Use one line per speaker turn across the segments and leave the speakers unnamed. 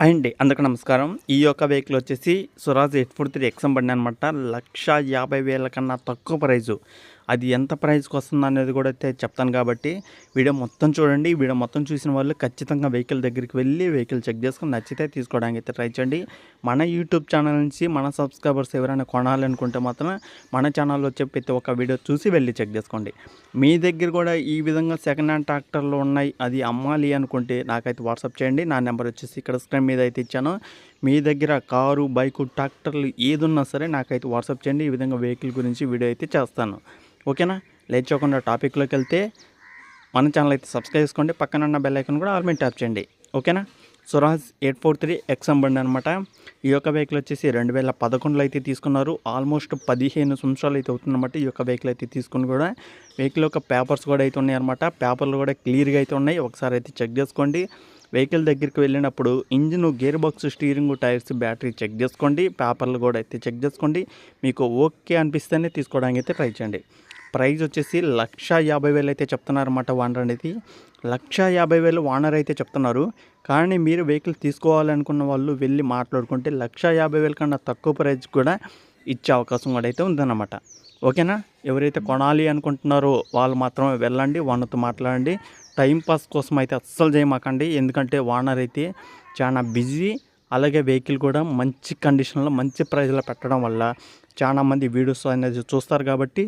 Hi అండి. అందరికీ నమస్కారం. ఈ యొక్క వెహికల్ వచ్చేసి స్వరాజ్ 843 ఎక్స్ఎం బండి అనమాట. 1,50,000 కన్నా తక్కువ ప్రైజు. అది ఎంత ప్రైస్‌కి వస్తుందనేది కూడా అయితే చెప్తాను కాబట్టి వీడియో మొత్తం చూడండి. వీడియో మొత్తం చూసిన వాళ్ళు ఖచ్చితంగా వెహికల్ దగ్గరికి వెళ్ళి వెహికల్ చెక్ చేసుకొని నచ్చితే తీసుకోవడానికి అయితే ట్రై చేయండి. మన యూట్యూబ్ ఛానల్ నుంచి మన సబ్స్క్రైబర్స్ ఎవరైనా కొనాలనుకుంటే మాత్రం మన ఛానల్‌లో వచ్చే ప్రతి ఒక్క వీడియో చూసి వెళ్ళి చెక్ చేసుకోండి. మీ దగ్గర కూడా ఈ విధంగా సెకండ్ హ్యాండ్ ట్రాక్టర్లు ఉన్నాయి, అది అమ్మాలి అనుకుంటే నాకైతే వాట్సాప్ చేయండి. నా నెంబర్ వచ్చేసి ఇక్కడ స్క్రీన్ మీద అయితే ఇచ్చాను. మీ దగ్గర కారు, బైకు, ట్రాక్టర్లు ఏదున్నా సరే నాకైతే వాట్సాప్ చేయండి. ఈ విధంగా వెహికల్ గురించి వీడియో అయితే చేస్తాను. ఓకేనా? లేట్ చేయకుండా టాపిక్లోకి వెళ్తే మన ఛానల్ అయితే సబ్స్క్రైబ్ చేసుకోండి. పక్కన ఉన్న బెల్ ఐకాన్ కూడా ఆల్ మీద ట్యాప్ చేయండి. ఓకేనా? స్వరాజ్ 843 ఎక్స్ఎం బండి అనమాట. ఈ యొక్క వెహికల్ వచ్చేసి 2011లో అయితే తీసుకున్నారు. ఆల్మోస్ట్ 15 సంవత్సరాలు అయితే అవుతుందన్నమాట ఈ యొక్క వెహికల్ అయితే తీసుకుని కూడా. వెహికల్ యొక్క పేపర్స్ కూడా అయితే ఉన్నాయన్నమాట. పేపర్లు కూడా క్లియర్గా అయితే ఉన్నాయి. ఒకసారి అయితే చెక్ చేసుకోండి. వెహికల్ దగ్గరికి వెళ్ళినప్పుడు engine, gear box, steering, tyres, battery check చేసుకోండి. పేపర్లు కూడా అయితే చెక్ చేసుకోండి. మీకు ఓకే అనిపిస్తేనే తీసుకోవడానికి అయితే ట్రై చేయండి. ప్రైస్ వచ్చేసి 1,50,000 అయితే చెప్తున్నారన్నమాట ఓనర్ అనేది. 1,50,000 ఓనర్ అయితే చెప్తున్నారు. కానీ మీరు వెహికల్ తీసుకోవాలనుకున్న వాళ్ళు వెళ్ళి మాట్లాడుకుంటే 1,50,000 కన్నా తక్కువ ప్రైస్ కూడా ఇచ్చే అవకాశం కూడా అయితే ఉందన్నమాట. ఓకేనా? ఎవరైతే కొనాలి అనుకుంటున్నారో వాళ్ళు మాత్రమే వెళ్ళండి, ఓనర్తో మాట్లాడండి. టైంపాస్ కోసం అయితే అస్సలు చేయమాకండి. ఎందుకంటే ఓనర్ అయితే చాలా బిజీ. అలాగే వెహికల్ కూడా మంచి కండిషన్లో మంచి ప్రైస్లో పెట్టడం వల్ల చాలామంది వీడియోస్ అనేది చూస్తారు కాబట్టి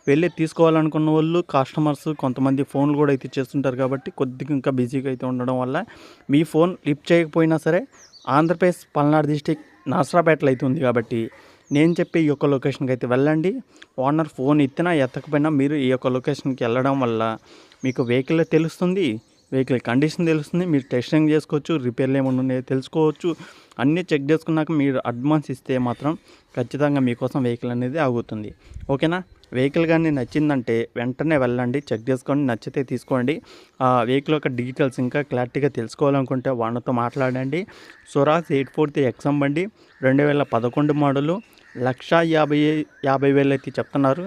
వెళ్ళి తీసుకోవాలనుకున్న వాళ్ళు కస్టమర్స్ కొంతమంది ఫోన్లు కూడా అయితే చేస్తుంటారు కాబట్టి కొద్దిగా ఇంకా బిజీగా అయితే ఉండడం వల్ల మీ ఫోన్ లిఫ్ట్ చేయకపోయినా సరే ఆంధ్రప్రదేశ్ పల్నాడు డిస్టిక్ నర్సరాపేటలో అయితే ఉంది కాబట్టి నేను చెప్పే ఈ యొక్క లొకేషన్కి అయితే వెళ్ళండి. ఓనర్ ఫోన్ ఎత్తినా ఎత్తకపోయినా మీరు ఈ యొక్క లొకేషన్కి వెళ్ళడం వల్ల మీకు వెహికల్ తెలుస్తుంది, వెహికల్ కండిషన్ తెలుస్తుంది, మీరు టెస్టింగ్ చేసుకోవచ్చు, రిపేర్లు ఏమైనా ఉన్నాయో తెలుసుకోవచ్చు. అన్నీ చెక్ చేసుకున్నాక మీరు అడ్వాన్స్ ఇస్తే మాత్రం ఖచ్చితంగా మీకోసం వెహికల్ అనేది ఆగుతుంది. ఓకేనా? వెహికల్ కానీ నచ్చిందంటే వెంటనే వెళ్ళండి, చెక్ చేసుకోండి, నచ్చితే తీసుకోండి. వెహికల్ యొక్క డీటెయిల్స్ ఇంకా క్లారిటీగా తెలుసుకోవాలనుకుంటే వాళ్ళతో మాట్లాడండి. స్వరాజ్ 843 ఎక్స్ఎం బండి 2011 మోడలు. 1,50,000 అయితే చెప్తున్నారు.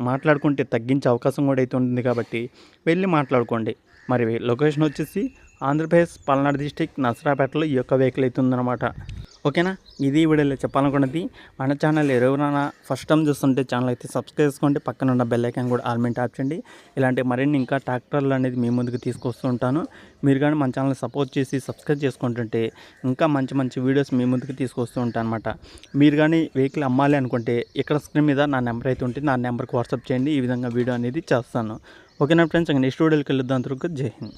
మాట్లాడుకుంటే తగ్గించే అవకాశం కూడా అయితే ఉంటుంది కాబట్టి వెళ్ళి మాట్లాడుకోండి. మరి లొకేషన్ వచ్చేసి ఆంధ్రప్రదేశ్ పల్నాడు డిస్టిక్ నర్సరాపేటలో ఈ యొక్క వెహికల్ అయితే ఉందన్నమాట. ఓకేనా? ఇది వీడియోలో చెప్పాలనుకున్నది. మన ఛానల్ ఎవరైనా ఫస్ట్ టైం చూస్తుంటే ఛానల్ అయితే సబ్స్క్రైబ్ చేసుకోండి. పక్కన ఉన్న బెల్ ఐకాన్ కూడా ఆల్ మీద ట్యాప్ చేయండి. ఇలాంటి మరిన్ని ఇంకా ట్రాక్టర్లు అనేది మీ ముందుకు తీసుకొస్తూ ఉంటాను. మీరు కానీ మన ఛానల్ సపోర్ట్ చేసి సబ్స్క్రైబ్ చేసుకుంటుంటే ఇంకా మంచి మంచి వీడియోస్ మీ ముందుకు తీసుకొస్తూ ఉంటాను అనమాట. మీరు కానీ వెహికల్ అమ్మాలి అనుకుంటే ఇక్కడ స్క్రీన్ మీద నా నెంబర్ అయితే ఉంటుంది. నా నెంబర్కి వాట్సాప్ చేయండి. ఈ విధంగా వీడియో అనేది చేస్తాను. ఓకేనా ఫ్రెండ్స్? నెక్స్ట్ వీడియోకి వెళ్ళొద్దాం. జై హింద్.